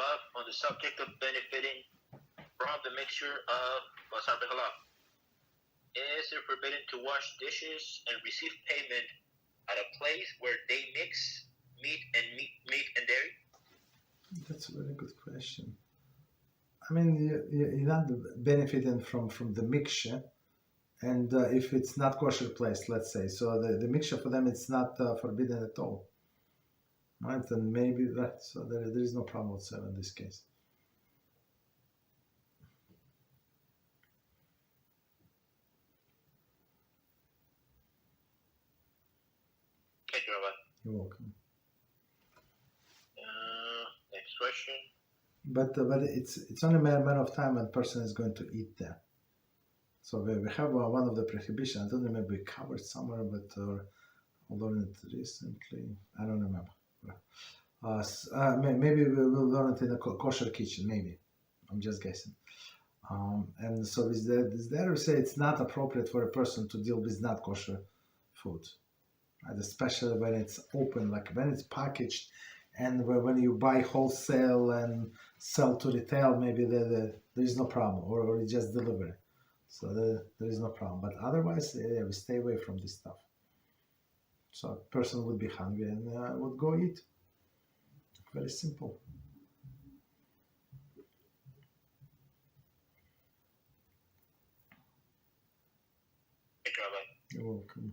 Rav, on the subject of benefiting from the mixture of Basar B'Halav. Is it forbidden to wash dishes and receive payment at a place where they mix meat and dairy? That's a very good question. I mean, you're not benefiting from the mixture, and if it's not kosher place, let's say, so the mixture for them, it's not forbidden at all. Right, and maybe that, so there is no problem whatsoever in this case. Thank you, Rabbi. You're welcome. Next question. But it's only a matter of time when person is going to eat there. So we have one of the prohibitions. I don't remember, we covered somewhere, but I learned it recently. I don't remember. Maybe we will learn it in a kosher kitchen. Maybe, I'm just guessing. And so is there we say it's not appropriate for a person to deal with not kosher food, right? Especially when it's open, like when it's packaged, and when you buy wholesale and sell to retail, maybe there is no problem, or you just deliver. So there is no problem. But otherwise, we stay away from this stuff. So a person would be hungry and would go eat. Very simple. Thank you, Rabbi. You're welcome.